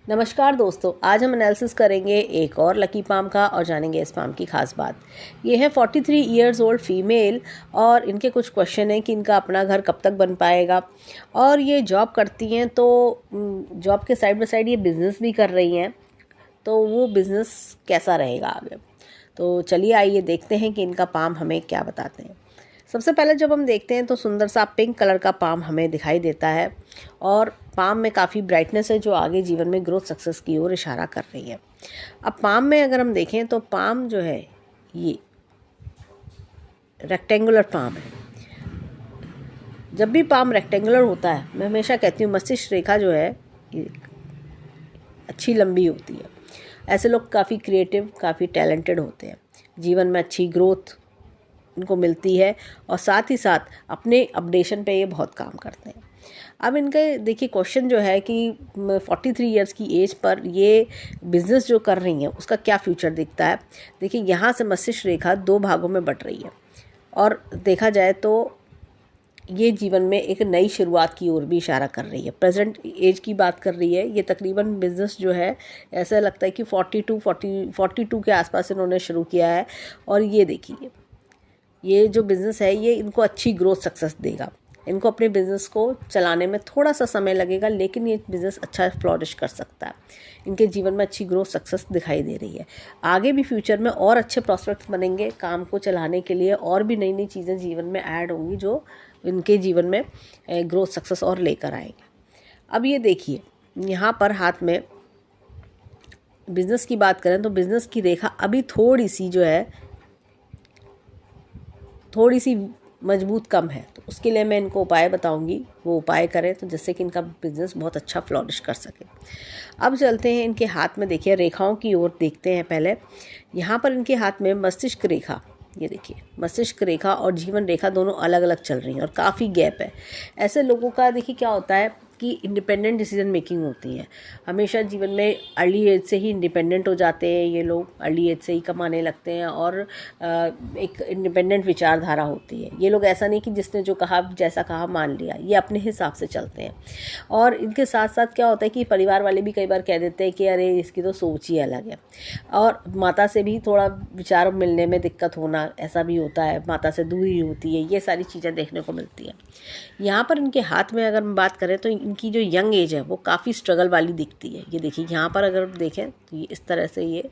नमस्कार दोस्तों, आज हम एनालिसिस करेंगे एक और लकी पाम का और जानेंगे इस पाम की खास बात। ये है 43 इयर्स ओल्ड फीमेल और इनके कुछ क्वेश्चन हैं कि इनका अपना घर कब तक बन पाएगा। और ये जॉब करती हैं तो जॉब के साइड बाय साइड ये बिज़नेस भी कर रही हैं, तो वो बिज़नेस कैसा रहेगा आगे। तो चलिए आइए देखते हैं कि इनका पाम हमें क्या बताते हैं। सबसे पहले जब हम देखते हैं तो सुंदर सा पिंक कलर का पाम हमें दिखाई देता है और पाम में काफ़ी ब्राइटनेस है जो आगे जीवन में ग्रोथ सक्सेस की ओर इशारा कर रही है। अब पाम में अगर हम देखें तो पाम जो है ये रेक्टेंगुलर पाम है। जब भी पाम रेक्टेंगुलर होता है, मैं हमेशा कहती हूँ मस्तिष्क रेखा जो है ये अच्छी लंबी होती है। ऐसे लोग काफ़ी क्रिएटिव, काफ़ी टैलेंटेड होते हैं, जीवन में अच्छी ग्रोथ इनको मिलती है और साथ ही साथ अपने अपडेशन पे ये बहुत काम करते हैं। अब इनके देखिए क्वेश्चन जो है कि 43 इयर्स की एज पर ये बिज़नेस जो कर रही हैं उसका क्या फ्यूचर दिखता है। देखिए यहाँ से मस्तिष्क रेखा 2 भागों में बट रही है और देखा जाए तो ये जीवन में एक नई शुरुआत की ओर भी इशारा कर रही है। प्रेजेंट एज की बात कर रही है, ये तकरीबन बिज़नेस जो है ऐसा लगता है कि 42 के आसपास इन्होंने शुरू किया है। और ये देखिए ये जो बिज़नेस है ये इनको अच्छी ग्रोथ सक्सेस देगा। इनको अपने बिज़नेस को चलाने में थोड़ा सा समय लगेगा, लेकिन ये बिज़नेस अच्छा फ्लॉरिश कर सकता है। इनके जीवन में अच्छी ग्रोथ सक्सेस दिखाई दे रही है। आगे भी फ्यूचर में और अच्छे प्रॉस्पेक्ट्स बनेंगे काम को चलाने के लिए, और भी नई नई चीज़ें जीवन में ऐड होंगी जो इनके जीवन में ग्रोथ सक्सेस और लेकर आएंगे। अब ये देखिए यहाँ पर हाथ में बिज़नेस की बात करें तो बिज़नेस की रेखा अभी थोड़ी सी जो है थोड़ी सी मजबूत कम है, तो उसके लिए मैं इनको उपाय बताऊंगी, वो उपाय करें तो जिससे कि इनका बिज़नेस बहुत अच्छा फ्लॉरिश कर सके। अब चलते हैं इनके हाथ में, देखिए रेखाओं की ओर देखते हैं। पहले यहाँ पर इनके हाथ में मस्तिष्क रेखा, ये देखिए मस्तिष्क रेखा और जीवन रेखा दोनों अलग अलग चल रही हैं और काफ़ी गैप है। ऐसे लोगों का देखिए क्या होता है कि इंडिपेंडेंट डिसीजन मेकिंग होती है। हमेशा जीवन में अर्ली एज से ही इंडिपेंडेंट हो जाते हैं ये लोग, अर्ली एज से ही कमाने लगते हैं और एक इंडिपेंडेंट विचारधारा होती है। ये लोग ऐसा नहीं कि जिसने जो कहा जैसा कहा मान लिया, ये अपने हिसाब से चलते हैं। और इनके साथ साथ क्या होता है कि परिवार वाले भी कई बार कह देते हैं कि अरे इसकी तो सोच ही अलग है। और माता से भी थोड़ा विचार मिलने में दिक्कत होना, ऐसा भी होता है, माता से दूरी होती है, ये सारी चीज़ें देखने को मिलती है। यहाँ पर इनके हाथ में अगर हम बात करें तो इनकी जो यंग एज है वो काफ़ी स्ट्रगल वाली दिखती है। ये देखिए यहाँ पर अगर देखें तो ये इस तरह से ये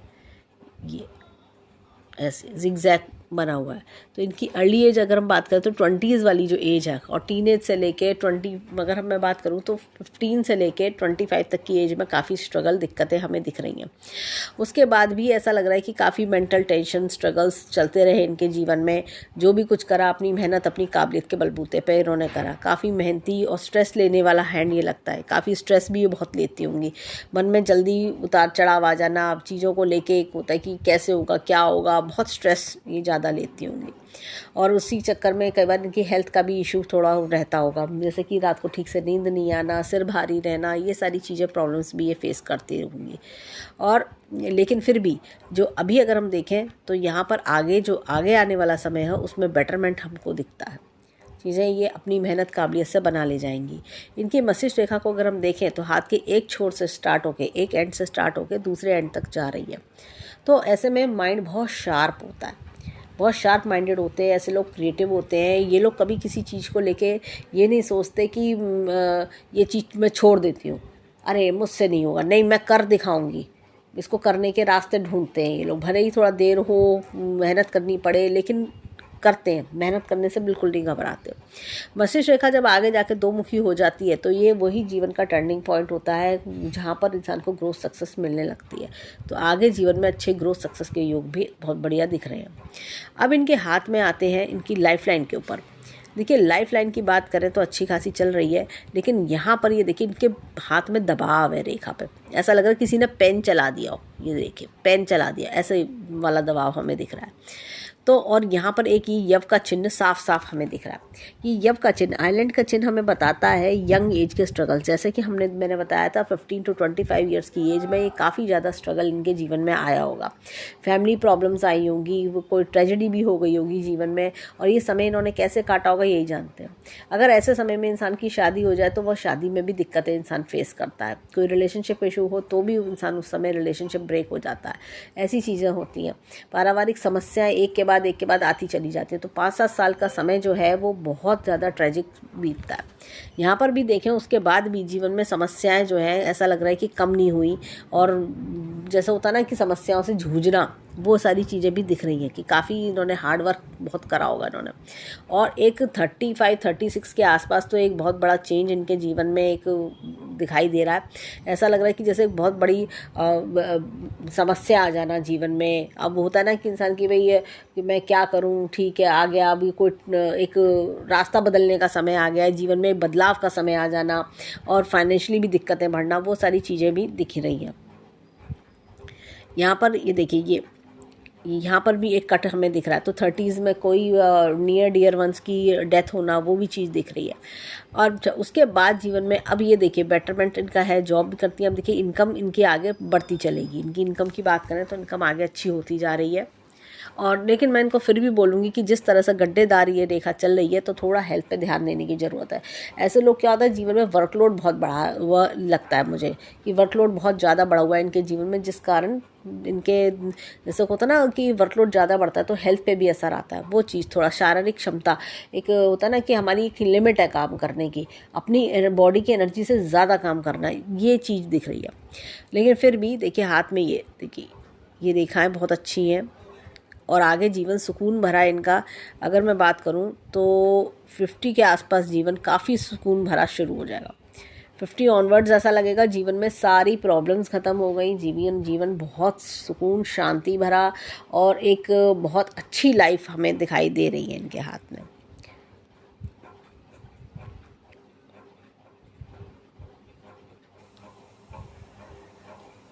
ऐसे जिगजैग बना हुआ है। तो इनकी अर्ली एज अगर हम बात करें तो 20s वाली जो एज है, और टीन एज से लेके 20, अगर मैं बात करूँ तो 15 से लेके 25 तक की एज में काफ़ी स्ट्रगल दिक्कतें हमें दिख रही हैं। उसके बाद भी ऐसा लग रहा है कि काफ़ी मेंटल टेंशन स्ट्रगल्स चलते रहे इनके जीवन में। जो भी कुछ करा अपनी मेहनत अपनी काबिलियत के बलबूते पर इन्होंने करा। काफ़ी मेहनती और स्ट्रेस लेने वाला हैंड ये लगता है, काफ़ी स्ट्रेस भी ये बहुत लेती होंगी। मन में जल्दी उतार चढ़ाव आ जाना, अब चीज़ों को लेके एक होता है कि कैसे होगा क्या होगा, बहुत स्ट्रेस ये ज़्यादा लेती होंगी। और उसी चक्कर में कई बार इनकी हेल्थ का भी इशू थोड़ा रहता होगा, जैसे कि रात को ठीक से नींद नहीं आना, सिर भारी रहना, ये सारी चीज़ें प्रॉब्लम्स भी ये फेस करती होंगी। और लेकिन फिर भी जो अभी अगर हम देखें तो यहाँ पर जो आगे आने वाला समय है उसमें बेटरमेंट हमको दिखता है। चीज़ें ये अपनी मेहनत काबिलियत से बना ले जाएंगी। इनकी मस्तिष्क रेखा को अगर हम देखें तो हाथ के एक छोर से स्टार्ट होके, एक एंड से स्टार्ट होके दूसरे एंड तक जा रही है। तो ऐसे में माइंड बहुत शार्प होता है, बहुत शार्प माइंडेड होते हैं। ऐसे लोग क्रिएटिव होते हैं। ये लोग कभी किसी चीज़ को लेके ये नहीं सोचते कि ये चीज़ मैं छोड़ देती हूँ, अरे मुझसे नहीं होगा, नहीं मैं कर दिखाऊंगी। इसको करने के रास्ते ढूंढते हैं ये लोग, भले ही थोड़ा देर हो, मेहनत करनी पड़े, लेकिन करते हैं। मेहनत करने से बिल्कुल नहीं घबराते। मस्तिष्क रेखा जब आगे जाके 2 मुखी हो जाती है तो ये वही जीवन का टर्निंग पॉइंट होता है जहाँ पर इंसान को ग्रोथ सक्सेस मिलने लगती है। तो आगे जीवन में अच्छे ग्रोथ सक्सेस के योग भी बहुत बढ़िया दिख रहे हैं। अब इनके हाथ में आते हैं इनकी लाइफ लाइन के ऊपर। देखिए लाइफ लाइन की बात करें तो अच्छी खासी चल रही है, लेकिन यहाँ पर ये देखिए इनके हाथ में दबाव है रेखा पे। ऐसा लग रहा है किसी ने पेन चला दिया हो, ये देखिए पेन चला दिया, ऐसे वाला दबाव हमें दिख रहा है। तो और यहाँ पर एक ये यव का चिन्ह साफ साफ हमें दिख रहा है। ये यव का चिन्ह, आइलैंड का चिन्ह हमें बताता है यंग एज के स्ट्रगल। जैसे कि मैंने बताया था 15 to 25 ईयर्स की एज में ये काफ़ी ज़्यादा स्ट्रगल इनके जीवन में आया होगा। फैमिली प्रॉब्लम्स आई होंगी, वो कोई ट्रेजेडी भी हो गई होगी जीवन में, और ये समय इन्होंने कैसे काटा होगा यही जानते हैं। अगर ऐसे समय में इंसान की शादी हो जाए तो वह शादी में भी दिक्कतें इंसान फेस करता है। कोई रिलेशनशिप इशू हो तो भी इंसान उस समय रिलेशनशिप ब्रेक हो जाता है, ऐसी चीज़ें होती हैं। पारिवारिक समस्याएं एक के बाद आती चली जाती हैं। तो 5-7 साल का समय जो है वो बहुत ज़्यादा ट्रेजिक बीतता है। यहाँ पर भी देखें उसके बाद भी जीवन में समस्याएं जो है ऐसा लग रहा है कि कम नहीं हुई, और जैसा होता ना कि समस्याओं से जूझना, वो सारी चीज़ें भी दिख रही हैं कि काफ़ी इन्होंने हार्ड वर्क बहुत करा होगा इन्होंने। और एक 35-36 के आसपास तो एक बहुत बड़ा चेंज इनके जीवन में एक दिखाई दे रहा है। ऐसा लग रहा है कि जैसे बहुत बड़ी समस्या आ जाना जीवन में। अब होता है ना कि इंसान की भाई ये कि मैं क्या करूं, ठीक है आ गया, अभी कोई एक रास्ता बदलने का समय आ गया है, जीवन में बदलाव का समय आ जाना, और फाइनेंशियली भी दिक्कतें बढ़ना, वो सारी चीज़ें भी दिख रही हैं। यहाँ पर ये देखिए, ये यहाँ पर भी एक कट हमें दिख रहा है। तो 30s में कोई नियर डियर वंस की डेथ होना, वो भी चीज़ दिख रही है। और उसके बाद जीवन में अब ये देखिए बेटरमेंट इनका है, जॉब भी करती है। अब देखिए इनकम इनकी आगे बढ़ती चलेगी। इनकी इनकम की बात करें तो इनकम आगे अच्छी होती जा रही है। और लेकिन मैं इनको फिर भी बोलूँगी कि जिस तरह से गड्ढेदार ये रेखा चल रही है तो थोड़ा हेल्थ पे ध्यान देने की ज़रूरत है। ऐसे लोग क्या होता है जीवन में वर्कलोड बहुत बढ़ा हुआ लगता है मुझे, कि वर्कलोड बहुत ज़्यादा बढ़ा हुआ है इनके जीवन में, जिस कारण इनके जैसे होता है ना कि वर्कलोड ज़्यादा बढ़ता है तो हेल्थ पे भी असर आता है। वो चीज़ थोड़ा शारीरिक क्षमता, एक होता है ना कि हमारी एक लिमिट है काम करने की, अपनी बॉडी की एनर्जी से ज़्यादा काम करना, ये चीज़ दिख रही है। लेकिन फिर भी देखिए हाथ में ये देखिए ये रेखाएं बहुत अच्छी हैं, और आगे जीवन सुकून भरा है इनका। अगर मैं बात करूं तो 50 के आसपास जीवन काफ़ी सुकून भरा शुरू हो जाएगा। 50 ऑनवर्ड्स ऐसा लगेगा जीवन में सारी प्रॉब्लम्स ख़त्म हो गई, जीवन बहुत सुकून शांति भरा, और एक बहुत अच्छी लाइफ हमें दिखाई दे रही है इनके हाथ में।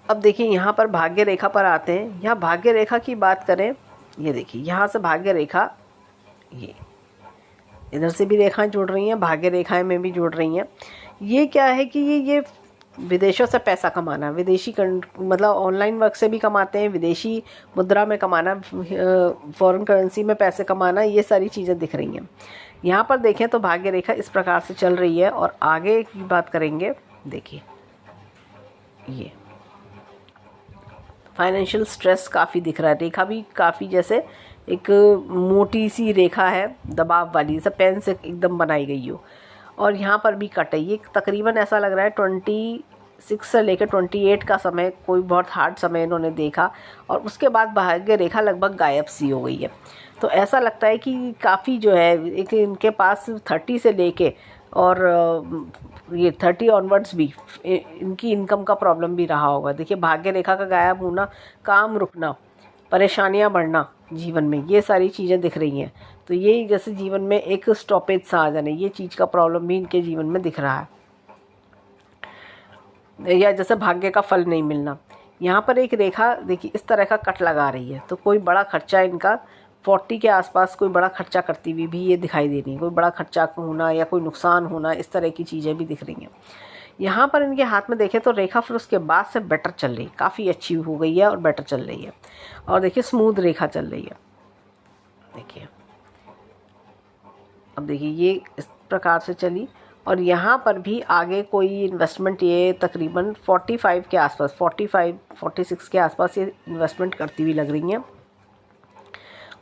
अब देखिए यहाँ पर भाग्य रेखा पर आते हैं। यहाँ भाग्य रेखा की बात करें, ये देखिए यहाँ से भाग्य रेखा, ये इधर से भी रेखाएं जुड़ रही हैं, भाग्य रेखाएं में भी जुड़ रही हैं। ये क्या है कि ये विदेशों से पैसा कमाना, मतलब ऑनलाइन वर्क से भी कमाते हैं, विदेशी मुद्रा में कमाना, फॉरेन करेंसी में पैसे कमाना, ये सारी चीज़ें दिख रही हैं। यहाँ पर देखें तो भाग्य रेखा इस प्रकार से चल रही है। और आगे की बात करेंगे, देखिए ये फाइनेंशियल स्ट्रेस काफ़ी दिख रहा है। रेखा भी काफ़ी जैसे एक मोटी सी रेखा है, दबाव वाली, जैसे पेन से एकदम बनाई गई हो। और यहाँ पर भी कट है। ये तकरीबन ऐसा लग रहा है 26 से लेकर 28 का समय कोई बहुत हार्ड समय इन्होंने देखा, और उसके बाद भाग्य रेखा लगभग गायब सी हो गई है। तो ऐसा लगता है कि काफ़ी जो है एक इनके पास 30 से लेके और ये 30 ऑनवर्ड्स भी इनकी इनकम का प्रॉब्लम भी रहा होगा। देखिए भाग्य रेखा का गायब होना, काम रुकना, परेशानियां बढ़ना जीवन में, ये सारी चीज़ें दिख रही हैं। तो ये जैसे जीवन में एक स्टॉपेज सा आ जाना, ये चीज़ का प्रॉब्लम भी इनके जीवन में दिख रहा है। या जैसे भाग्य का फल नहीं मिलना। यहाँ पर एक रेखा देखिए इस तरह का कट लगा रही है। तो कोई बड़ा खर्चा इनका 40 के आसपास कोई बड़ा खर्चा करती हुई भी ये दिखाई दे रही है। कोई बड़ा खर्चा होना या कोई नुकसान होना, इस तरह की चीज़ें भी दिख रही हैं। यहाँ पर इनके हाथ में देखें तो रेखा फिर उसके बाद से बेटर चल रही है, काफ़ी अच्छी हो गई है और बेटर चल रही है। और देखिए स्मूथ रेखा चल रही है। देखिए अब देखिए ये इस प्रकार से चली, और यहाँ पर भी आगे कोई इन्वेस्टमेंट ये तकरीबन 45 के आसपास, 45-46 के आसपास ये इन्वेस्टमेंट करती हुई लग रही हैं।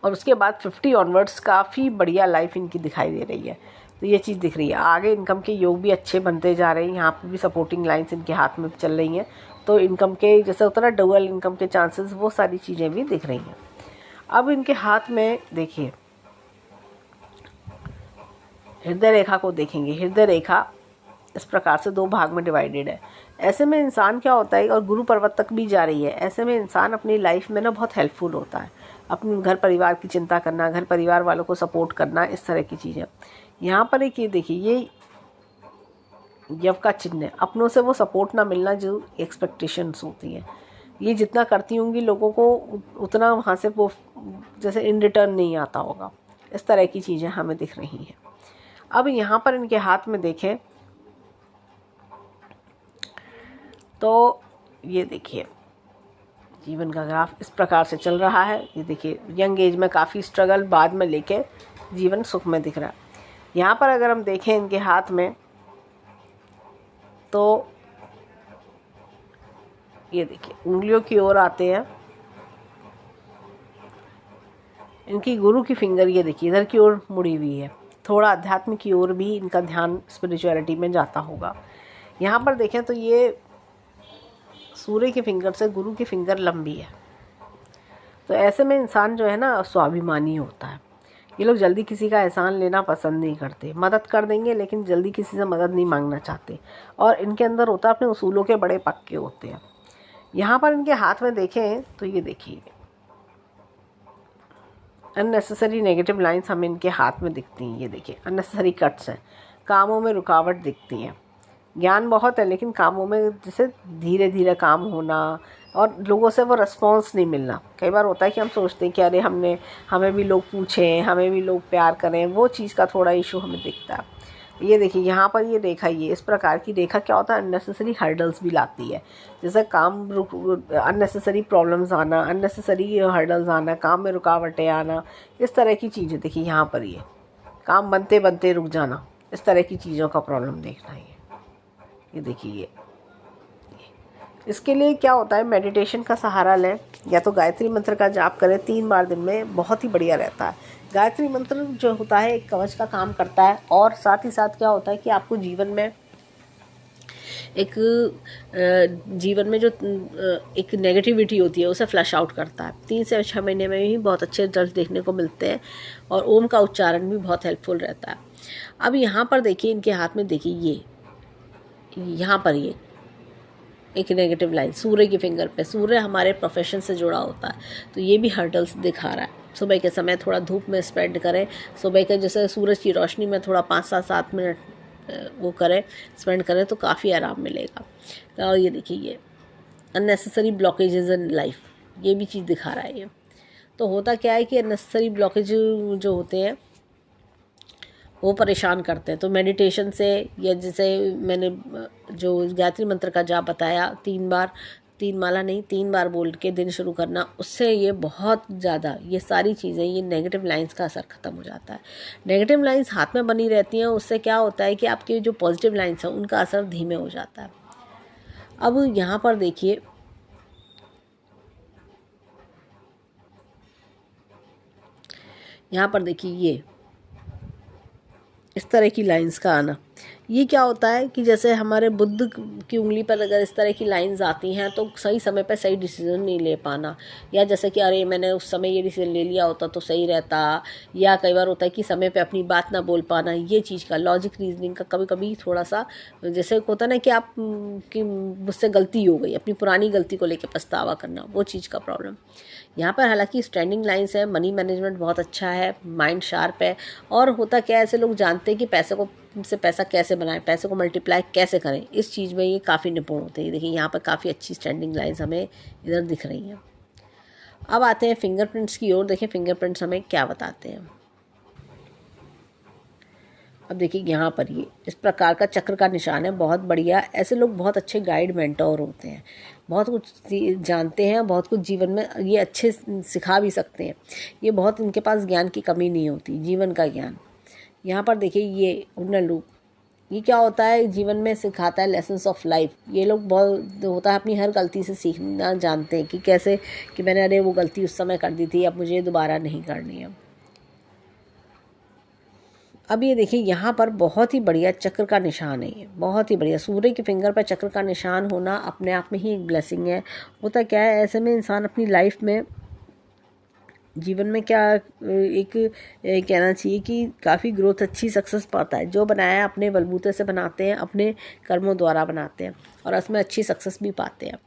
और उसके बाद 50 ऑनवर्ड्स काफ़ी बढ़िया लाइफ इनकी दिखाई दे रही है। तो ये चीज़ दिख रही है। आगे इनकम के योग भी अच्छे बनते जा रहे हैं। यहाँ पर भी सपोर्टिंग लाइंस इनके हाथ में चल रही हैं। तो इनकम के जैसे होता है ना डबल इनकम के चांसेस, वो सारी चीज़ें भी दिख रही हैं। अब इनके हाथ में देखिए हृदय रेखा को देखेंगे। हृदय रेखा इस प्रकार से 2 भाग में डिवाइडेड है। ऐसे में इंसान क्या होता है, और गुरु पर्वत तक भी जा रही है, ऐसे में इंसान अपनी लाइफ में ना बहुत हेल्पफुल होता है। अपने घर परिवार की चिंता करना, घर परिवार वालों को सपोर्ट करना, इस तरह की चीज़ें। यहाँ पर एक ये देखिए ये यव का चिन्ह है। अपनों से वो सपोर्ट ना मिलना जो एक्सपेक्टेशंस होती हैं, ये जितना करती होंगी लोगों को उतना वहाँ से वो जैसे इन रिटर्न नहीं आता होगा। इस तरह की चीज़ें हमें दिख रही हैं। अब यहाँ पर इनके हाथ में देखें तो ये देखिए जीवन का ग्राफ इस प्रकार से चल रहा है। ये देखिए यंग एज में काफ़ी स्ट्रगल, बाद में लेके जीवन सुख में दिख रहा है। यहाँ पर अगर हम देखें इनके हाथ में तो ये देखिए उंगलियों की ओर आते हैं। इनकी गुरु की फिंगर ये देखिए इधर की ओर मुड़ी हुई है। थोड़ा अध्यात्म की ओर भी इनका ध्यान स्पिरिचुअलिटी में जाता होगा। यहाँ पर देखें तो ये सूर्य की फिंगर से गुरु की फिंगर लंबी है। तो ऐसे में इंसान जो है ना स्वाभिमानी होता है। ये लोग जल्दी किसी का एहसान लेना पसंद नहीं करते, मदद कर देंगे लेकिन जल्दी किसी से मदद नहीं मांगना चाहते। और इनके अंदर होता है अपने उसूलों के बड़े पक्के होते हैं। यहाँ पर इनके हाथ में देखें तो ये देखिए अननेसेसरी नेगेटिव लाइंस हमें इनके हाथ में दिखती हैं। ये देखिए अननेसेसरी कट्स हैं, कामों में रुकावट दिखती हैं। ज्ञान बहुत है लेकिन कामों में जैसे धीरे धीरे काम होना और लोगों से वो रिस्पॉन्स नहीं मिलना। कई बार होता है कि हम सोचते हैं कि अरे हमें भी लोग पूछें, हमें भी लोग प्यार करें, वो चीज़ का थोड़ा इशू हमें दिखता है। ये देखिए यहाँ पर ये रेखा, ये इस प्रकार की रेखा क्या होता है अननेसेसरी हर्डल्स भी लाती है। जैसे काम अननेसेसरी प्रॉब्लम्स आना, अननेसेसरी हर्डल्स आना, काम में रुकावटें आना, इस तरह की चीज़ें। देखिए यहाँ पर ये काम बनते बनते रुक जाना, इस तरह की चीज़ों का प्रॉब्लम देखना है। ये देखिए इसके लिए क्या होता है मेडिटेशन का सहारा लें या तो गायत्री मंत्र का जाप करें 3 बार दिन में, बहुत ही बढ़िया रहता है। गायत्री मंत्र जो होता है एक कवच का काम करता है और साथ ही साथ क्या होता है कि आपको जीवन में जो एक नेगेटिविटी होती है उसे फ्लश आउट करता है। 3 से 6 महीने में ही बहुत अच्छे रिजल्ट देखने को मिलते हैं और ओम का उच्चारण भी बहुत हेल्पफुल रहता है। अब यहाँ पर देखिए इनके हाथ में देखिए ये यहाँ पर ये एक नेगेटिव लाइन सूर्य की फिंगर पे, सूर्य हमारे प्रोफेशन से जुड़ा होता है तो ये भी हर्डल्स दिखा रहा है। सुबह के समय थोड़ा धूप में स्पेंड करें, सुबह के जैसे सूरज की रोशनी में थोड़ा 5-7 मिनट वो करें, स्पेंड करें तो काफ़ी आराम मिलेगा। और ये देखिए ये अननेसेसरी ब्लॉकेजेस इन लाइफ, ये भी चीज़ दिखा रहा है। ये तो होता क्या है कि अननेसेसरी ब्लॉकेज जो होते हैं वो परेशान करते हैं। तो मेडिटेशन से या जैसे मैंने जो गायत्री मंत्र का जाप बताया 3 बार, 3 माला नहीं 3 बार बोल के दिन शुरू करना, उससे ये बहुत ज़्यादा ये सारी चीज़ें, ये नेगेटिव लाइंस का असर ख़त्म हो जाता है। नेगेटिव लाइंस हाथ में बनी रहती हैं, उससे क्या होता है कि आपके जो पॉजिटिव लाइंस हैं उनका असर धीमे हो जाता है। अब यहाँ पर देखिए ये इस तरह की लाइंस का आना, ये क्या होता है कि जैसे हमारे बुद्ध की उंगली पर अगर इस तरह की लाइंस आती हैं तो सही समय पर सही डिसीजन नहीं ले पाना, या जैसे कि अरे मैंने उस समय ये डिसीजन ले लिया होता तो सही रहता, या कई बार होता है कि समय पे अपनी बात ना बोल पाना, ये चीज़ का लॉजिक रीजनिंग का कभी कभी थोड़ा सा जैसे होता ना कि मुझसे गलती हो गई, अपनी पुरानी गलती को लेकर पछतावा करना, वो चीज़ का प्रॉब्लम। यहाँ पर हालांकि स्टैंडिंग लाइंस है, मनी मैनेजमेंट बहुत अच्छा है, माइंड शार्प है। और होता क्या है ऐसे लोग जानते हैं कि पैसा कैसे बनाएं, पैसे को मल्टीप्लाई कैसे करें, इस चीज़ में ये काफ़ी निपुण होते हैं। देखिए यहाँ पर काफ़ी अच्छी स्टैंडिंग लाइंस हमें इधर दिख रही हैं। अब आते हैं फिंगरप्रिंट्स की ओर। देखिए फिंगरप्रिंट्स हमें क्या बताते हैं। अब देखिए यहाँ पर ये इस प्रकार का चक्र का निशान है, बहुत बढ़िया। ऐसे लोग बहुत अच्छे गाइड मेंटोर होते हैं, बहुत कुछ जानते हैं, बहुत कुछ जीवन में ये अच्छे सिखा भी सकते हैं। ये बहुत इनके पास ज्ञान की कमी नहीं होती, जीवन का ज्ञान। यहाँ पर देखिए ये उन्नत लूप, ये क्या होता है जीवन में सिखाता है लेसन्स ऑफ लाइफ। ये लोग बहुत होता है अपनी हर गलती से सीखना जानते हैं कि कैसे कि मैंने अरे वो गलती उस समय कर दी थी, अब मुझे दोबारा नहीं करनी है। अब ये देखिए यहाँ पर बहुत ही बढ़िया चक्र का निशान है, ये बहुत ही बढ़िया। सूर्य की फिंगर पर चक्र का निशान होना अपने आप में ही एक ब्लेसिंग है। होता क्या है ऐसे में इंसान अपनी लाइफ में जीवन में क्या एक कहना चाहिए कि काफ़ी ग्रोथ, अच्छी सक्सेस पाता है। जो बनाया है अपने बलबूते से बनाते हैं, अपने कर्मों द्वारा बनाते हैं और उसमें अच्छी सक्सेस भी पाते हैं।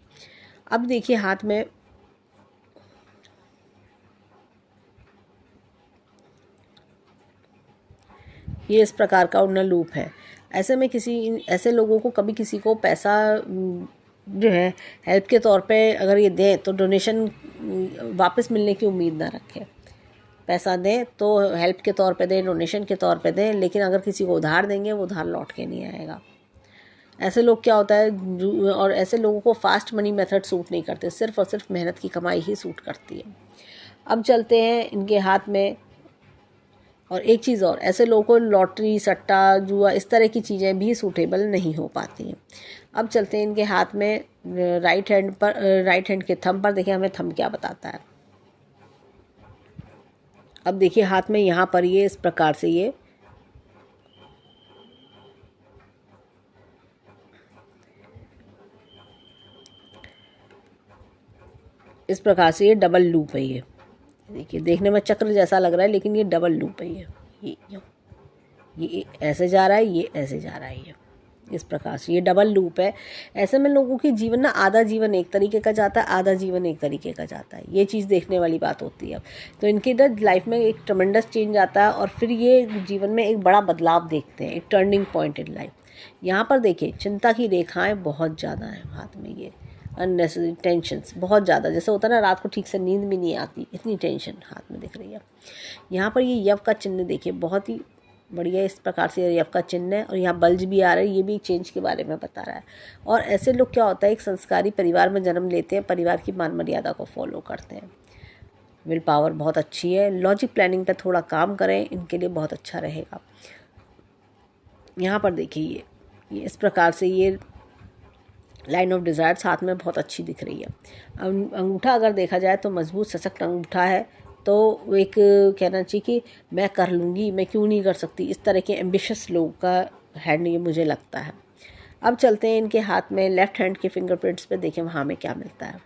अब देखिए हाथ में ये इस प्रकार का उन्नत लूप है। ऐसे में ऐसे लोगों को कभी किसी को पैसा जो है हेल्प के तौर पे अगर ये दें तो डोनेशन वापस मिलने की उम्मीद ना रखें। पैसा दें तो हेल्प के तौर पे दें, डोनेशन के तौर पे दें, लेकिन अगर किसी को उधार देंगे वो उधार लौट के नहीं आएगा। ऐसे लोग क्या होता है और ऐसे लोगों को फास्ट मनी मेथड सूट नहीं करते, सिर्फ और सिर्फ मेहनत की कमाई ही सूट करती है। अब चलते हैं इनके हाथ में और एक चीज़ और, ऐसे लोगों को लॉटरी, सट्टा, जुआ इस तरह की चीज़ें भी सूटेबल नहीं हो पाती हैं। अब चलते हैं इनके हाथ में, राइट हैंड पर, राइट हैंड के थंब पर देखिए हमें थंब क्या बताता है। अब देखिए हाथ में यहाँ पर ये इस प्रकार से ये इस प्रकार से ये डबल लूप है। ये देखिए देखने में चक्र जैसा लग रहा है लेकिन ये डबल लूप है। ये ऐसे जा रहा है, ये ऐसे जा रहा है, ये इस प्रकार से ये डबल लूप है। ऐसे में लोगों की जीवन ना, आधा जीवन एक तरीके का जाता है, आधा जीवन एक तरीके का जाता है। ये चीज़ देखने वाली बात होती है। तो इनकी ना लाइफ में एक ट्रमेंडस चेंज आता है और फिर ये जीवन में एक बड़ा बदलाव देखते हैं, एक टर्निंग पॉइंट इन लाइफ। यहाँ पर देखिए चिंता की रेखाएं बहुत ज़्यादा हैं हाथ में, ये अननेसेसरी टेंशन्स बहुत ज़्यादा, जैसे होता है ना रात को ठीक से नींद भी नहीं आती, इतनी टेंशन हाथ में दिख रही है। यहाँ पर ये यव का चिन्ह देखिए, बहुत ही बढ़िया इस प्रकार से यव का चिन्ह है और यहाँ बल्ज भी आ रहा है, ये भी चेंज के बारे में बता रहा है। और ऐसे लोग क्या होता है, एक संस्कारी परिवार में जन्म लेते हैं, परिवार की मान मर्यादा को फॉलो करते हैं। विल पावर बहुत अच्छी है, लॉजिक प्लानिंग पे थोड़ा काम करें, इनके लिए बहुत अच्छा रहेगा। यहाँ पर देखिए ये इस प्रकार से ये लाइन ऑफ डिज़ायर्स हाथ में बहुत अच्छी दिख रही है। अंगूठा अगर देखा जाए तो मजबूत सशक्त अंगूठा है, तो एक कहना चाहिए कि मैं कर लूँगी, मैं क्यों नहीं कर सकती, इस तरह के एम्बिशियस लोग का हैंड ये मुझे लगता है। अब चलते हैं इनके हाथ में, लेफ्ट हैंड के फिंगरप्रिंट्स पे देखें वहाँ में क्या मिलता है।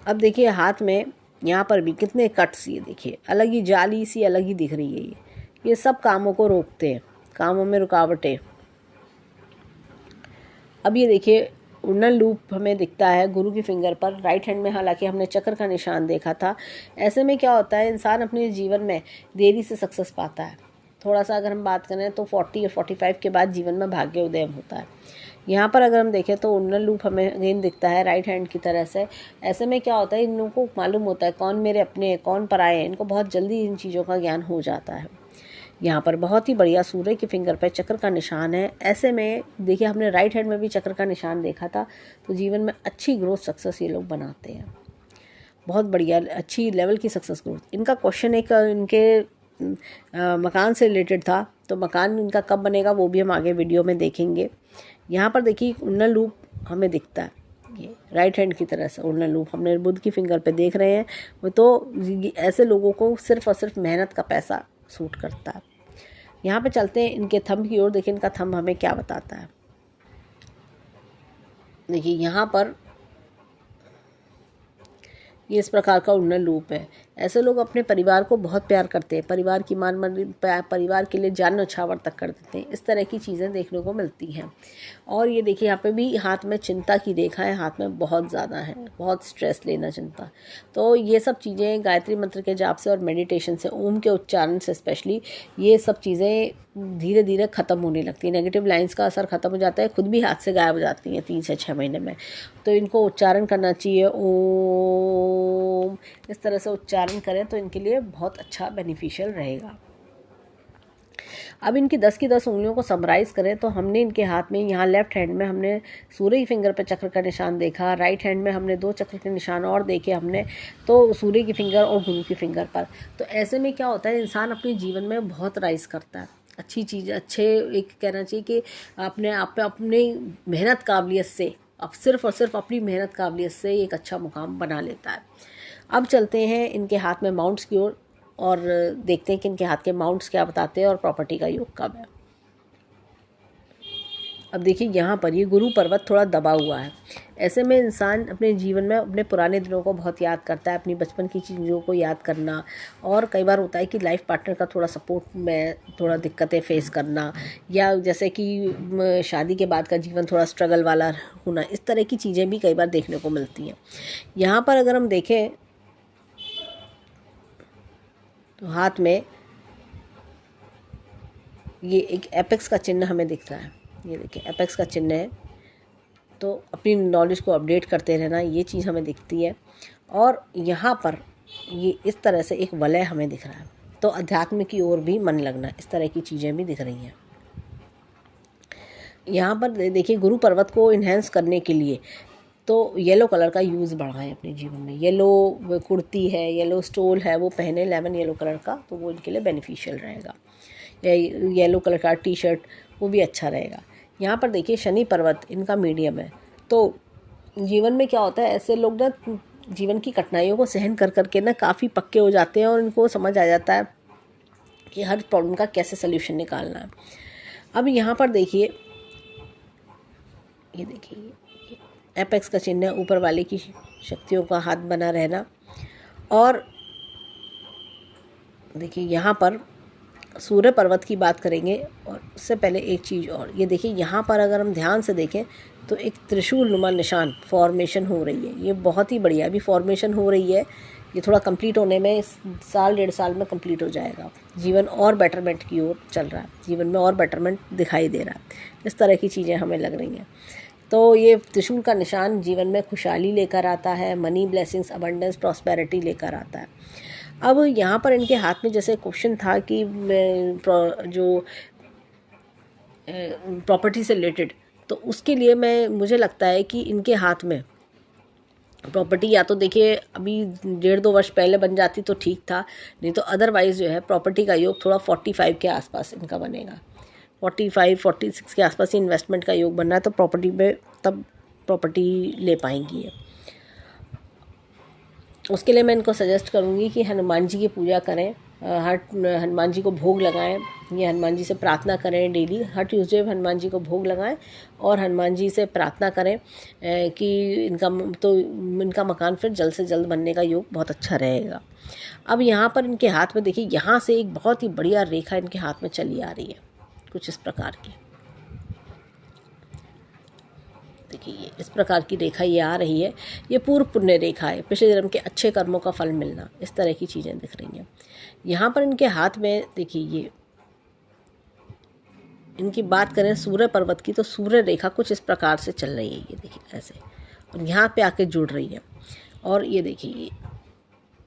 अब देखिए हाथ में यहाँ पर भी कितने कट्स, ये देखिए अलग ही जाली सी अलग ही दिख रही है। ये सब कामों को रोकते हैं, कामों में रुकावटें। अब ये देखिए उन्नन लूप हमें दिखता है गुरु की फिंगर पर, राइट हैंड में हालांकि हमने चक्र का निशान देखा था। ऐसे में क्या होता है, इंसान अपने जीवन में देरी से सक्सेस पाता है। थोड़ा सा अगर हम बात करें तो 40 या 45 के बाद जीवन में भाग्य उदय होता है। यहाँ पर अगर हम देखें तो उन्नन लूप हमें अगेन दिखता है राइट हैंड की तरह से। ऐसे में क्या होता है, इन लोगों को मालूम होता है कौन मेरे अपने हैं, कौन पराए हैं, इनको बहुत जल्दी इन चीज़ों का ज्ञान हो जाता है। यहाँ पर बहुत ही बढ़िया सूर्य की फिंगर पर चक्र का निशान है। ऐसे में देखिए हमने राइट हैंड में भी चक्र का निशान देखा था, तो जीवन में अच्छी ग्रोथ सक्सेस ये लोग बनाते हैं, बहुत बढ़िया अच्छी लेवल की सक्सेस ग्रोथ। इनका क्वेश्चन एक इनके मकान से रिलेटेड था, तो मकान इनका कब बनेगा वो भी हम आगे वीडियो में देखेंगे। यहाँ पर देखिए उन्नन लूप हमें दिखता है, ये राइट हैंड की तरह से उन्नन लूप हमने बुध की फिंगर पे देख रहे हैं। तो ऐसे लोगों को सिर्फ और सिर्फ मेहनत का पैसा सूट करता है। यहाँ पे चलते हैं इनके थंब की ओर, देखिए इनका थंब हमें क्या बताता है। देखिए यहाँ पर ये इस प्रकार का उन्नन लूप है। ऐसे लोग अपने परिवार को बहुत प्यार करते हैं, परिवार की परिवार के लिए जान न्यौछावर तक कर देते हैं, इस तरह की चीज़ें देखने को मिलती हैं। और ये देखिए यहाँ पे भी हाथ में चिंता की रेखाएं हाथ में बहुत ज़्यादा है, बहुत स्ट्रेस लेना चिंता। तो ये सब चीज़ें गायत्री मंत्र के जाप से और मेडिटेशन से, ओम के उच्चारण से स्पेशली, ये सब चीज़ें धीरे धीरे ख़त्म होने लगती है। नेगेटिव लाइंस का असर ख़त्म हो जाता है, खुद भी हाथ से गायब हो जाती हैं 3 से 6 महीने में। तो इनको उच्चारण करना चाहिए, ओम इस तरह से उच्चारण करें तो इनके लिए बहुत अच्छा बेनिफिशियल रहेगा। अब इनकी 10 की 10 उंगलियों को समराइज़ करें तो हमने इनके हाथ में, यहाँ लेफ्ट हैंड में हमने सूर्य की फिंगर पर चक्र का निशान देखा, राइट हैंड में हमने 2 चक्र के निशान और देखे हमने, तो सूर्य की फिंगर और गुरु की फिंगर पर। तो ऐसे में क्या होता है, इंसान अपने जीवन में बहुत राइज करता है, अच्छी चीज़, अच्छे एक कहना चाहिए कि अपने आप पे अपनी मेहनत काबिलियत से, अब सिर्फ और सिर्फ अपनी मेहनत काबिलियत से एक अच्छा मुकाम बना लेता है। अब चलते हैं इनके हाथ में माउंट्स की ओर और देखते हैं कि इनके हाथ के माउंट्स क्या बताते हैं और प्रॉपर्टी का योग कब है। अब देखिए यहाँ पर ये गुरु पर्वत थोड़ा दबा हुआ है। ऐसे में इंसान अपने जीवन में अपने पुराने दिनों को बहुत याद करता है, अपनी बचपन की चीज़ों को याद करना, और कई बार होता है कि लाइफ पार्टनर का थोड़ा सपोर्ट में थोड़ा दिक्कतें फेस करना, या जैसे कि शादी के बाद का जीवन थोड़ा स्ट्रगल वाला होना, इस तरह की चीज़ें भी कई बार देखने को मिलती हैं। यहाँ पर अगर हम देखें तो हाथ में ये एक एपेक्स का चिन्ह हमें दिख रहा है, ये देखिए एपेक्स का चिन्ह है। तो अपनी नॉलेज को अपडेट करते रहना, ये चीज़ हमें दिखती है। और यहाँ पर ये इस तरह से एक वलय हमें दिख रहा है, तो अध्यात्म की ओर भी मन लगना, इस तरह की चीज़ें भी दिख रही हैं। यहाँ पर देखिए गुरु पर्वत को इन्हेंस करने के लिए तो येलो कलर का यूज़ बढ़ाएं अपने जीवन में। येलो कुर्ती है, येलो स्टोल है, वो पहने लेमन येलो कलर का, तो वो इनके लिए बेनिफिशियल रहेगा। या येलो कलर का टी शर्ट, वो भी अच्छा रहेगा। यहाँ पर देखिए शनि पर्वत इनका मीडियम है, तो जीवन में क्या होता है, ऐसे लोग ना जीवन की कठिनाइयों को सहन कर करके ना काफ़ी पक्के हो जाते हैं और इनको समझ आ जाता है कि हर प्रॉब्लम का कैसे सल्यूशन निकालना है। अब यहाँ पर देखिए, ये देखिए एपेक्स का चिन्ह है, ऊपर वाले की शक्तियों का हाथ बना रहना। और देखिए यहाँ पर सूर्य पर्वत की बात करेंगे, और उससे पहले एक चीज़ और, ये देखिए यहाँ पर अगर हम ध्यान से देखें तो एक त्रिशूल नुमा निशान फॉर्मेशन हो रही है। ये बहुत ही बढ़िया अभी फॉर्मेशन हो रही है। ये थोड़ा कंप्लीट होने में साल 1.5 साल में कंप्लीट हो जाएगा। जीवन और बेटरमेंट की ओर चल रहा है, जीवन में और बेटरमेंट दिखाई दे रहा है। इस तरह की चीज़ें हमें लग रही हैं। तो ये त्रिशूल का निशान जीवन में खुशहाली लेकर आता है, मनी, ब्लेसिंग्स, अबंडेंस, प्रॉस्पेरिटी लेकर आता है। अब यहाँ पर इनके हाथ में जैसे क्वेश्चन था कि जो प्रॉपर्टी से रिलेटेड, तो उसके लिए मुझे लगता है कि इनके हाथ में प्रॉपर्टी, या तो देखिए अभी 1.5-2 वर्ष पहले बन जाती तो ठीक था, नहीं तो अदरवाइज़ जो है प्रॉपर्टी का योग थोड़ा 45 के आसपास इनका बनेगा। 45-46 के आसपास ही इन्वेस्टमेंट का योग बन रहा है, तो प्रॉपर्टी में तब प्रॉपर्टी ले पाएंगी ये। उसके लिए मैं इनको सजेस्ट करूँगी कि हनुमान जी की पूजा करें, हर हनुमान जी को भोग लगाएं, ये हनुमान जी से प्रार्थना करें डेली। हर ट्यूसडे हनुमान जी को भोग लगाएं और हनुमान जी से प्रार्थना करें कि इनका मकान फिर जल्द से जल्द बनने का योग बहुत अच्छा रहेगा। अब यहाँ पर इनके हाथ में देखिए, यहाँ से एक बहुत ही बढ़िया रेखा इनके हाथ में चली आ रही है, कुछ इस प्रकार की। देखिए ये इस प्रकार की रेखा ये आ रही है, ये पूर्व पुण्य रेखा है, पिछले जन्म के अच्छे कर्मों का फल मिलना, इस तरह की चीज़ें दिख रही हैं। यहाँ पर इनके हाथ में देखिए, ये इनकी बात करें सूर्य पर्वत की, तो सूर्य रेखा कुछ इस प्रकार से चल रही है, ये देखिए ऐसे, और यहाँ पे आके जुड़ रही है। और ये देखिए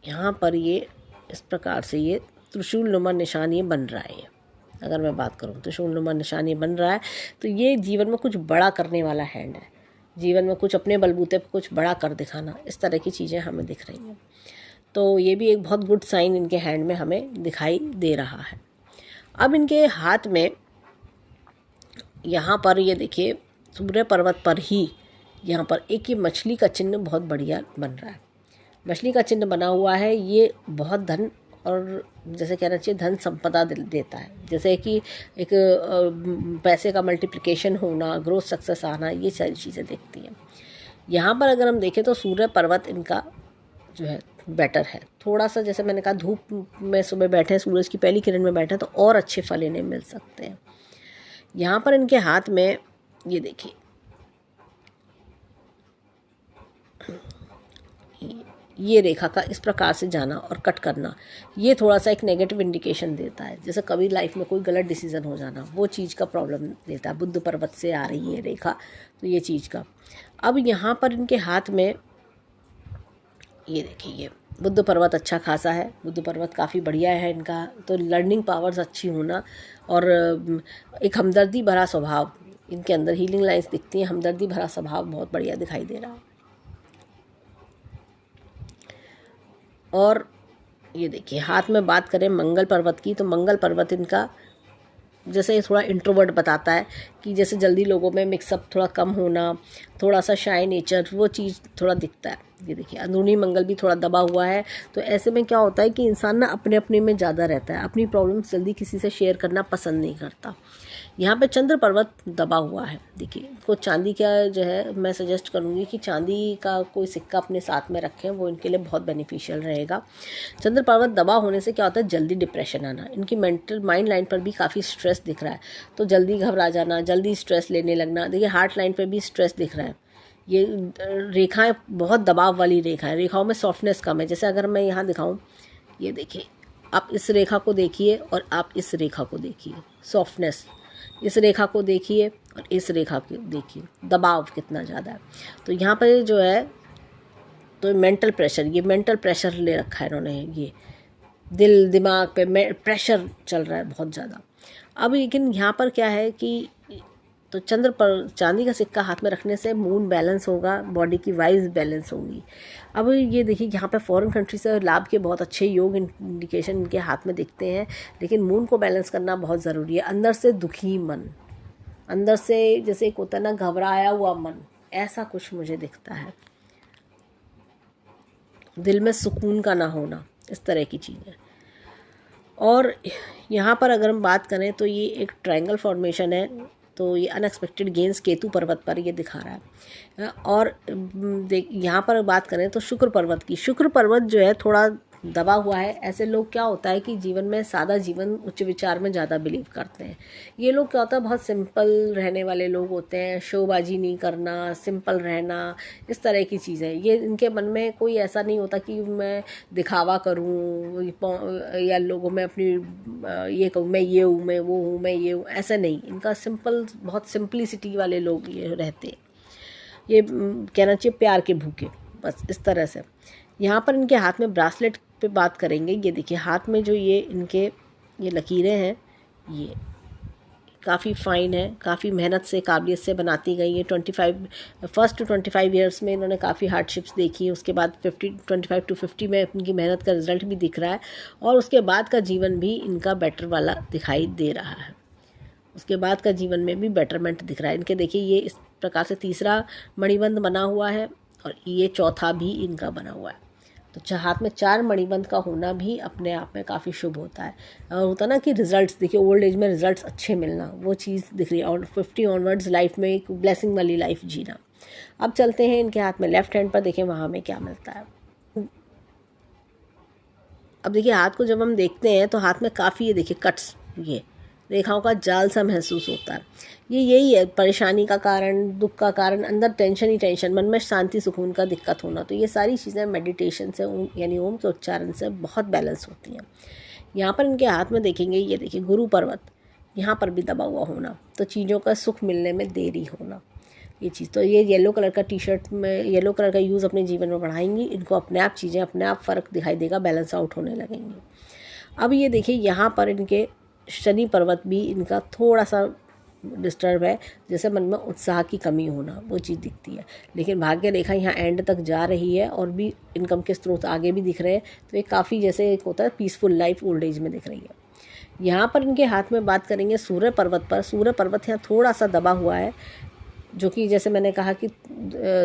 यहाँ पर ये इस प्रकार से ये त्रिशूल नुमा निशान ये बन रहा है। अगर मैं बात करूँ त्रिशूल नुमा निशान ये बन रहा है, तो ये जीवन में कुछ बड़ा करने वाला हैंड है, जीवन में कुछ अपने बलबूते पर कुछ बड़ा कर दिखाना, इस तरह की चीज़ें हमें दिख रही हैं। तो ये भी एक बहुत गुड साइन इनके हैंड में हमें दिखाई दे रहा है। अब इनके हाथ में यहाँ पर ये देखिए सूर्य पर्वत पर ही यहाँ पर एक ये मछली का चिन्ह बहुत बढ़िया बन रहा है। मछली का चिन्ह बना हुआ है, ये बहुत धन और जैसे कहना चाहिए धन संपदा देता है, जैसे कि एक पैसे का मल्टीप्लिकेशन होना, ग्रोथ सक्सेस आना, ये सारी चीज़ें देखती हैं। यहाँ पर अगर हम देखें तो सूर्य पर्वत इनका जो है बेटर है थोड़ा सा, जैसे मैंने कहा धूप में सुबह बैठे, सूरज की पहली किरण में बैठे तो और अच्छे फल इन्हें मिल सकते हैं। यहाँ पर इनके हाथ में ये देखिए ये रेखा का इस प्रकार से जाना और कट करना, ये थोड़ा सा एक नेगेटिव इंडिकेशन देता है, जैसे कभी लाइफ में कोई गलत डिसीजन हो जाना, वो चीज़ का प्रॉब्लम देता है। बुद्ध पर्वत से आ रही है रेखा, तो ये चीज़ का। अब यहाँ पर इनके हाथ में ये देखिए, ये बुद्ध पर्वत अच्छा खासा है, बुद्ध पर्वत काफ़ी बढ़िया है इनका, तो लर्निंग पावर्स अच्छी होना और एक हमदर्दी भरा स्वभाव इनके अंदर, हीलिंग लाइन्स दिखती हैं, हमदर्दी भरा स्वभाव बहुत बढ़िया दिखाई दे रहा है। और ये देखिए हाथ में बात करें मंगल पर्वत की, तो मंगल पर्वत इनका जैसे ये थोड़ा इंट्रोवर्ट बताता है कि जैसे जल्दी लोगों में मिक्सअप थोड़ा कम होना, थोड़ा सा शाय नेचर, वो चीज़ थोड़ा दिखता है। ये देखिए अंदरूनी मंगल भी थोड़ा दबा हुआ है, तो ऐसे में क्या होता है कि इंसान ना अपने अपने में ज़्यादा रहता है, अपनी प्रॉब्लम्स जल्दी किसी से शेयर करना पसंद नहीं करता। यहाँ पे चंद्र पर्वत दबा हुआ है, देखिए को चांदी का जो है मैं सजेस्ट करूँगी कि चांदी का कोई सिक्का अपने साथ में रखें, वो इनके लिए बहुत बेनिफिशियल रहेगा। चंद्र पर्वत दबा होने से क्या होता है, जल्दी डिप्रेशन आना, इनकी मेंटल माइंड लाइन पर भी काफ़ी स्ट्रेस दिख रहा है, तो जल्दी घबरा जाना, जल्दी स्ट्रेस लेने लगना। देखिए हार्ट लाइन पर भी स्ट्रेस दिख रहा है, ये रेखाएं बहुत दबाव वाली रेखाएं, रेखाओं में सॉफ्टनेस कम है। जैसे अगर मैं यहाँ दिखाऊँ, ये देखिए आप इस रेखा को देखिए और आप इस रेखा को देखिए, सॉफ्टनेस, इस रेखा को देखिए और इस रेखा को देखिए, दबाव कितना ज़्यादा है। तो यहाँ पर जो है तो मेंटल प्रेशर, ये मेंटल प्रेशर ले रखा है इन्होंने, ये दिल दिमाग पे प्रेशर चल रहा है बहुत ज़्यादा। अब लेकिन यहाँ पर क्या है कि तो चंद्र पर चांदी का सिक्का हाथ में रखने से मून बैलेंस होगा, बॉडी की वाइज बैलेंस होगी। अब ये देखिए यहाँ पे फॉरेन कंट्री से लाभ के बहुत अच्छे योग इंडिकेशन इनके हाथ में दिखते हैं, लेकिन मून को बैलेंस करना बहुत ज़रूरी है। अंदर से दुखी मन, अंदर से जैसे एक होता है ना घबराया हुआ मन, ऐसा कुछ मुझे दिखता है। दिल में सुकून का ना होना, इस तरह की चीज़ें। और यहाँ पर अगर हम बात करें तो ये एक ट्रायंगल फॉर्मेशन है, तो ये अनएक्सपेक्टेड गेंस केतु पर्वत पर ये दिखा रहा है। और यहाँ पर बात करें तो शुक्र पर्वत की, शुक्र पर्वत जो है थोड़ा दबा हुआ है। ऐसे लोग क्या होता है कि जीवन में सादा जीवन, उच्च विचार में ज़्यादा बिलीव करते हैं। ये लोग क्या होता है, बहुत सिंपल रहने वाले लोग होते हैं, शोबाजी नहीं करना, सिंपल रहना, इस तरह की चीज़ें। ये इनके मन में कोई ऐसा नहीं होता कि मैं दिखावा करूं या लोगों में अपनी ये कहूँ मैं ये हूँ, मैं वो हूँ, मैं ये हूँ, ऐसा नहीं। इनका सिंपल, बहुत सिंपलिसिटी वाले लोग ये रहते हैं। ये कहना चाहिए प्यार के भूखे, बस इस तरह से। यहाँ पर इनके हाथ में ब्रासलेट पे बात करेंगे। ये देखिए हाथ में जो ये इनके ये लकीरें हैं, ये काफ़ी फाइन है, काफ़ी मेहनत से, काबिलियत से बनाती गई है। 25 टू 25 ईयर्स में इन्होंने काफ़ी हार्डशिप्स देखी है। उसके बाद 25 टू 50 में इनकी मेहनत का रिजल्ट भी दिख रहा है, और उसके बाद का जीवन भी इनका बेटर वाला दिखाई दे रहा है। उसके बाद का जीवन में भी बेटरमेंट दिख रहा है इनके। देखिए ये इस प्रकार से तीसरा मणिबंध बना हुआ है, और ये चौथा भी इनका बना हुआ है। तो हाथ में 4 मणिबंध का होना भी अपने आप में काफ़ी शुभ होता है। और होता ना कि रिजल्ट्स, देखिए ओल्ड एज में रिजल्ट्स अच्छे मिलना, वो चीज़ दिख रही है। और 50 ऑनवर्ड्स लाइफ में एक ब्लेसिंग वाली लाइफ जीना। अब चलते हैं इनके हाथ में लेफ्ट हैंड पर, देखें वहाँ में क्या मिलता है। अब देखिए हाथ को जब हम देखते हैं तो हाथ में काफ़ी ये देखिए कट्स, ये रेखाओं का जाल सा महसूस होता है। ये यही है परेशानी का कारण, दुख का कारण, अंदर टेंशन ही टेंशन, मन में शांति सुकून का दिक्कत होना। तो ये सारी चीज़ें मेडिटेशन से, यानी ओम के उच्चारण से बहुत बैलेंस होती हैं। यहाँ पर इनके हाथ में देखेंगे, ये देखिए गुरु पर्वत, यहाँ पर भी दबा हुआ होना, तो चीज़ों का सुख मिलने में देरी होना, ये चीज़। तो ये येलो कलर का टी शर्ट में येलो कलर का यूज़ अपने जीवन में बढ़ाएंगी, इनको अपने आप चीज़ें अपने आप फ़र्क दिखाई देगा, बैलेंस आउट होने लगेंगी। अब ये देखिए यहाँ पर इनके शनि पर्वत भी इनका थोड़ा सा डिस्टर्ब है, जैसे मन में उत्साह की कमी होना, वो चीज़ दिखती है। लेकिन भाग्य रेखा यहाँ एंड तक जा रही है, और भी इनकम के स्रोत आगे भी दिख रहे हैं। तो ये काफ़ी जैसे एक होता है पीसफुल लाइफ ओल्ड एज में दिख रही है। यहाँ पर इनके हाथ में बात करेंगे सूर्य पर्वत पर। सूर्य पर्वत यहाँ थोड़ा सा दबा हुआ है, जो कि जैसे मैंने कहा कि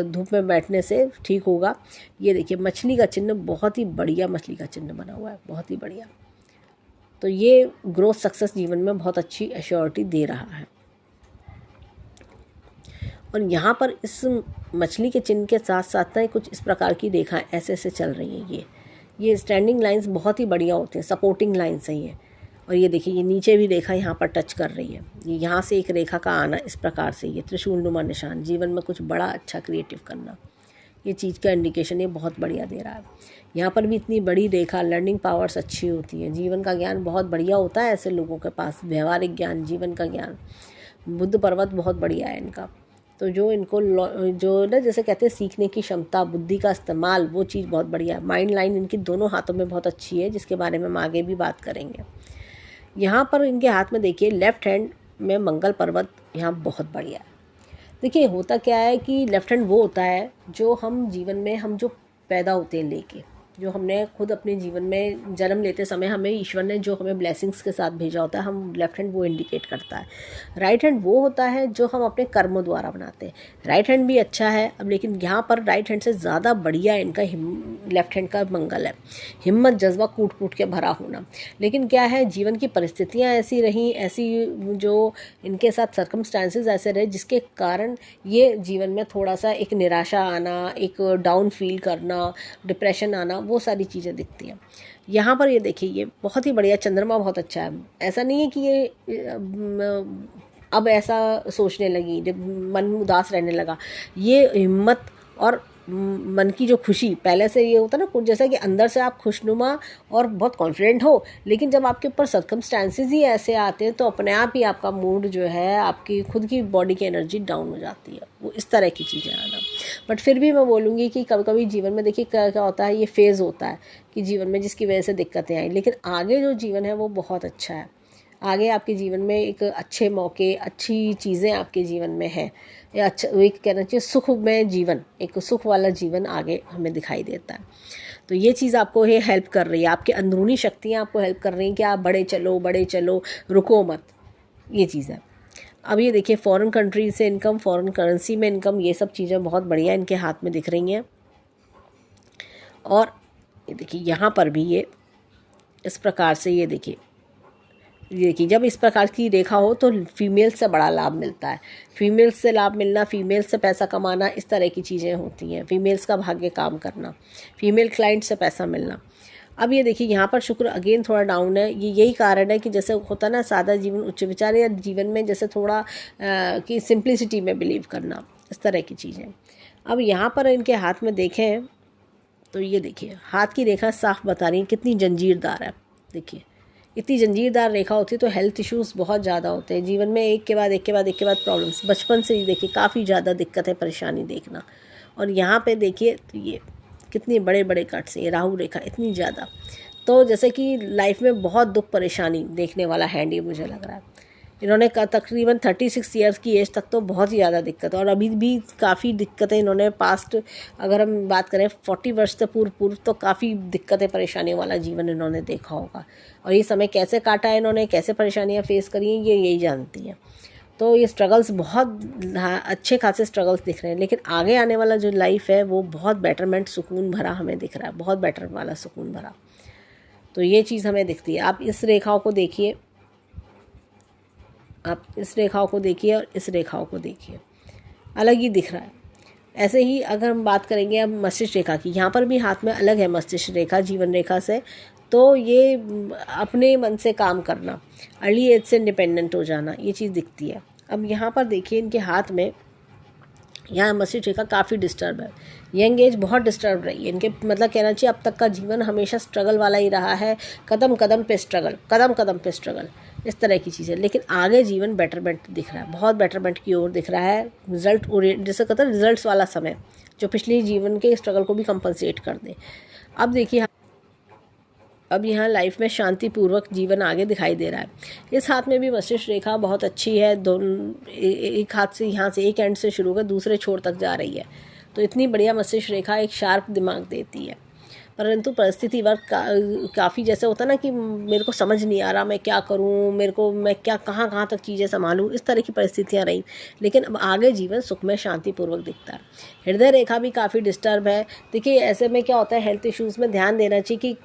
धूप में बैठने से ठीक होगा। ये देखिए मछली का चिन्ह, बहुत ही बढ़िया मछली का चिन्ह बना हुआ है, बहुत ही बढ़िया। तो ये ग्रोथ सक्सेस जीवन में बहुत अच्छी एश्योरिटी दे रहा है। और यहाँ पर इस मछली के चिन्ह के साथ साथ ना कुछ इस प्रकार की रेखाएं ऐसे ऐसे चल रही हैं। ये स्टैंडिंग लाइंस बहुत ही बढ़िया होते हैं, सपोर्टिंग लाइंस हैं ये। और ये देखिए ये नीचे भी रेखा यहाँ पर टच कर रही है। ये यहाँ से एक रेखा का आना इस प्रकार से, ये त्रिशूलनुमा निशान, जीवन में कुछ बड़ा अच्छा क्रिएटिव करना, ये चीज़ का इंडिकेशन ये बहुत बढ़िया दे रहा है। यहाँ पर भी इतनी बड़ी रेखा, लर्निंग पावर्स अच्छी होती हैं, जीवन का ज्ञान बहुत बढ़िया होता है ऐसे लोगों के पास, व्यवहारिक ज्ञान, जीवन का ज्ञान। बुद्ध पर्वत बहुत बढ़िया है इनका। तो जो इनको जो ना जैसे कहते हैं सीखने की क्षमता, बुद्धि का इस्तेमाल, वो चीज़ बहुत बढ़िया है। माइंड लाइन इनकी दोनों हाथों में बहुत अच्छी है, जिसके बारे में हम आगे भी बात करेंगे। यहाँ पर इनके हाथ में देखिए लेफ्ट हैंड में मंगल पर्वत यहाँ बहुत बढ़िया है। देखिए होता क्या है कि लेफ्ट हैंड वो होता है जो हम जीवन में, हम जो पैदा होते हैं लेके, जो हमने खुद अपने जीवन में जन्म लेते समय हमें ईश्वर ने जो हमें ब्लेसिंग्स के साथ भेजा होता है, हम लेफ्ट हैंड वो इंडिकेट करता है। राइट हैंड वो होता है जो हम अपने कर्मों द्वारा बनाते हैं। राइट हैंड भी अच्छा है, अब लेकिन यहाँ पर राइट हैंड से ज़्यादा बढ़िया इनका लेफ्ट हैंड का मंगल है। हिम्मत, जज्बा, कूट कूट के भरा होना। लेकिन क्या है, जीवन की परिस्थितियाँ ऐसी रहीं, ऐसी जो इनके साथ सर्कमस्टांसेस ऐसे रहे, जिसके कारण ये जीवन में थोड़ा सा एक निराशा आना, एक डाउन फील करना, डिप्रेशन आना, वो सारी चीज़ें दिखती हैं। यहाँ पर ये देखिए ये बहुत ही बढ़िया, चंद्रमा बहुत अच्छा है। ऐसा नहीं है कि ये अब ऐसा सोचने लगी, जब मन उदास रहने लगा। ये हिम्मत और मन की जो खुशी, पहले से ये होता ना कुछ जैसा कि अंदर से आप खुशनुमा और बहुत कॉन्फिडेंट हो, लेकिन जब आपके ऊपर सर्कमस्टांसेस ही ऐसे आते हैं तो अपने आप ही आपका मूड जो है, आपकी खुद की बॉडी की एनर्जी डाउन हो जाती है। वो इस तरह की चीज़ें आना। बट फिर भी मैं बोलूँगी कि कभी कभी जीवन में देखिए क्या क्या होता है, ये फेज़ होता है कि जीवन में जिसकी वजह से दिक्कतें आई, लेकिन आगे जो जीवन है वो बहुत अच्छा है। आगे आपके जीवन में एक अच्छे मौके, अच्छी चीज़ें आपके जीवन में है, या अच्छा एक कहना चाहिए सुखमय जीवन, एक सुख वाला जीवन आगे हमें दिखाई देता है। तो ये चीज़ आपको ये हेल्प कर रही है, आपकी अंदरूनी शक्तियाँ आपको हेल्प कर रही हैं कि आप बड़े चलो, रुको मत, ये चीज़ है। अब ये देखिए फॉरेन कंट्री से इनकम, फॉरेन करेंसी में इनकम, ये सब चीज़ें बहुत बढ़िया इनके हाथ में दिख रही हैं। और ये देखिए यहाँ पर भी ये इस प्रकार से ये देखिए जब इस प्रकार की रेखा हो तो फीमेल से बड़ा लाभ मिलता है। फीमेल से लाभ मिलना, फीमेल से पैसा कमाना, इस तरह की चीज़ें होती हैं। फीमेल्स का भाग्य काम करना, फीमेल क्लाइंट से पैसा मिलना। अब ये देखिए यहाँ पर शुक्र अगेन थोड़ा डाउन है। ये यही कारण है कि जैसे होता ना सादा जीवन उच्च विचार, या जीवन में जैसे थोड़ा कि सिंप्लिसिटी में बिलीव करना, इस तरह की चीज़ें। अब यहाँ पर इनके हाथ में देखें तो ये देखिए हाथ की रेखा साफ बता रही है कितनी जंजीरदार है। देखिए इतनी जंजीरदार रेखा होती है तो हेल्थ इश्यूज़ बहुत ज़्यादा होते हैं जीवन में, एक के बाद प्रॉब्लम्स। बचपन से ही देखिए काफ़ी ज़्यादा दिक्कत है, परेशानी देखना। और यहाँ पे देखिए तो ये कितने बड़े बड़े कट्स, ये राहु रेखा इतनी ज़्यादा, तो जैसे कि लाइफ में बहुत दुख परेशानी देखने वाला हैंड ये मुझे लग रहा है। इन्होंने तकरीबन 36 ईयर्स की एज तक तो बहुत ही ज़्यादा दिक्कत है, और अभी भी काफ़ी दिक्कतें इन्होंने पास्ट, अगर हम बात करें 40 वर्ष से पूर्व तो काफ़ी दिक्कतें परेशानियों वाला जीवन इन्होंने देखा होगा। और ये समय कैसे काटा है इन्होंने, कैसे परेशानियाँ फेस करी हैं, ये यही जानती हैं। तो ये स्ट्रगल्स बहुत अच्छे खासे स्ट्रगल्स दिख रहे हैं, लेकिन आगे आने वाला जो लाइफ है वो बहुत बेटरमेंट, सुकून भरा हमें दिख रहा है, बहुत बेटर वाला सुकून भरा। तो ये चीज़ हमें दिखती है। आप इस रेखाओं को देखिए, आप इस रेखाओं को देखिए और इस रेखाओं को देखिए, अलग ही दिख रहा है। ऐसे ही अगर हम बात करेंगे अब मस्तिष्क रेखा की, यहाँ पर भी हाथ में अलग है मस्तिष्क रेखा जीवन रेखा से। तो ये अपने मन से काम करना, अर्ली एज से इंडिपेंडेंट हो जाना, ये चीज़ दिखती है। अब यहाँ पर देखिए इनके हाथ में, यहाँ मस्तिष्क रेखा काफ़ी डिस्टर्ब है, यंग एज बहुत डिस्टर्ब रही है इनके, मतलब कहना चाहिए अब तक का जीवन हमेशा स्ट्रगल वाला ही रहा है, कदम कदम पे स्ट्रगल, इस तरह की चीज़ें। लेकिन आगे जीवन बेटरमेंट दिख रहा है, बहुत बेटरमेंट की ओर दिख रहा है, रिजल्ट ओरिएंटेड, जैसे कहते हैं रिजल्ट्स वाला समय, जो पिछले जीवन के स्ट्रगल को भी कंपनसेट कर दे। अब देखिए अब यहाँ लाइफ में शांतिपूर्वक जीवन आगे दिखाई दे रहा है। इस हाथ में भी मस्तिष्क रेखा बहुत अच्छी है, दोनों एक हाथ से, यहाँ से एक एंड से शुरू कर दूसरे छोर तक जा रही है। तो इतनी बढ़िया मस्तिष्क रेखा एक शार्प दिमाग देती है। परंतु परिस्थिति वर्क काफ़ी जैसे होता ना कि मेरे को समझ नहीं आ रहा मैं क्या करूं, मैं क्या कहाँ तक चीज़ें संभालूं, इस तरह की परिस्थितियां रही। लेकिन अब आगे जीवन सुखमय शांतिपूर्वक दिखता है। हृदय रेखा भी काफ़ी डिस्टर्ब है। देखिए ऐसे में क्या होता है, हेल्थ इश्यूज़ में ध्यान देना चाहिए कि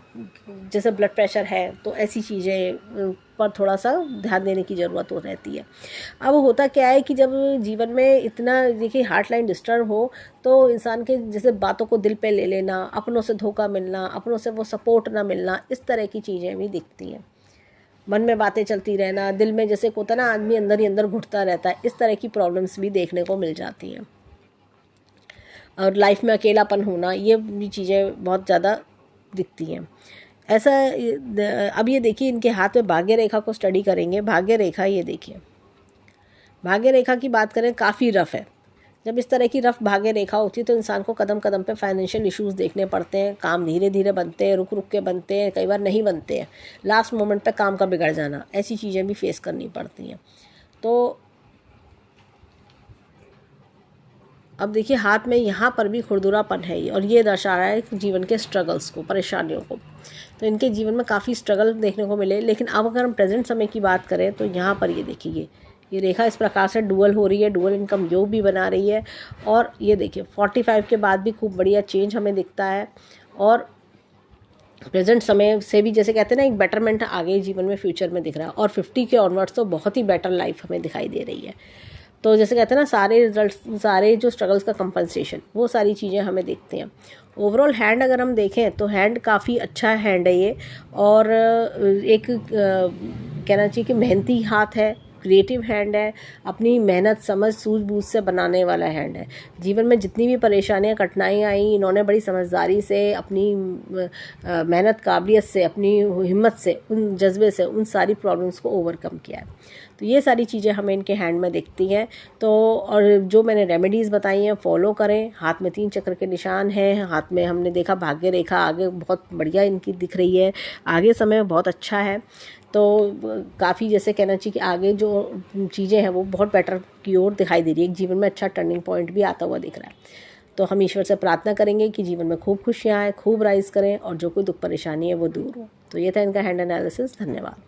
जैसे ब्लड प्रेशर है तो ऐसी चीज़ें पर थोड़ा सा ध्यान देने की ज़रूरत हो रहती है। अब होता क्या है कि जब जीवन में इतना देखिए हार्ट लाइन डिस्टर्ब हो तो इंसान के जैसे बातों को दिल पे ले लेना, अपनों से धोखा मिलना, अपनों से वो सपोर्ट ना मिलना, इस तरह की चीज़ें भी दिखती हैं। मन में बातें चलती रहना, दिल में जैसे होता ना आदमी अंदर ही अंदर घुटता रहता है, इस तरह की प्रॉब्लम्स भी देखने को मिल जाती हैं। और लाइफ में अकेलापन होना, ये भी चीज़ें बहुत ज़्यादा दिखती हैं। ऐसा अब ये देखिए इनके हाथ में भाग्य रेखा को स्टडी करेंगे। भाग्य रेखा ये देखिए, भाग्य रेखा की बात करें काफ़ी रफ है। जब इस तरह की रफ भाग्य रेखा होती है तो इंसान को कदम कदम पे फाइनेंशियल इश्यूज देखने पड़ते हैं, काम धीरे धीरे बनते हैं, रुक रुक के बनते हैं, कई बार नहीं बनते हैं, लास्ट मोमेंट पे काम का बिगड़ जाना, ऐसी चीज़ें भी फेस करनी पड़ती हैं। तो अब देखिए हाथ में यहाँ पर भी खुरदुरापन है और ये दर्शा रहा है जीवन के स्ट्रगल्स को, परेशानियों को। तो इनके जीवन में काफ़ी स्ट्रगल देखने को मिले। लेकिन अब अगर हम प्रेजेंट समय की बात करें तो यहाँ पर ये देखिए ये रेखा इस प्रकार से डुअल हो रही है, डुअल इनकम योग भी बना रही है। और ये देखिए 45 के बाद भी खूब बढ़िया चेंज हमें दिखता है। और प्रेजेंट समय से भी जैसे कहते हैं ना एक बेटरमेंट आगे जीवन में फ्यूचर में दिख रहा है। और 50 के ऑनवर्ड्स तो बहुत ही बेटर लाइफ हमें दिखाई दे रही है। तो जैसे कहते हैं ना सारे रिजल्ट्स, सारे जो स्ट्रगल्स का कंपनसेशन, वो सारी चीज़ें हमें देखते हैं। ओवरऑल हैंड अगर हम देखें तो हैंड काफ़ी अच्छा हैंड है ये। और एक कहना चाहिए कि मेहनती हाथ है, क्रिएटिव हैंड है, अपनी मेहनत समझ सूझबूझ से बनाने वाला हैंड है। जीवन में जितनी भी परेशानियां कठिनाइयाँ आई, इन्होंने बड़ी समझदारी से, अपनी मेहनत काबिलियत से, अपनी हिम्मत से, उन जज्बे से उन सारी प्रॉब्लम्स को ओवरकम किया है। तो ये सारी चीज़ें हमें इनके हैंड में दिखती हैं। तो और जो मैंने रेमेडीज़ बताई हैं फॉलो करें। हाथ में 3 चक्र के निशान हैं, हाथ में हमने देखा भाग्य रेखा आगे बहुत बढ़िया इनकी दिख रही है, आगे समय बहुत अच्छा है। तो काफ़ी जैसे कहना चाहिए कि आगे जो चीज़ें हैं वो बहुत बेटर की ओर दिखाई दे रही है, एक जीवन में अच्छा टर्निंग पॉइंट भी आता हुआ दिख रहा है। तो हम ईश्वर से प्रार्थना करेंगे कि जीवन में खूब खुशियाँ आए, खूब राइज करें और जो कोई दुख परेशानी है वो दूर हो। तो ये था इनका हैंड एनालिसिस। धन्यवाद।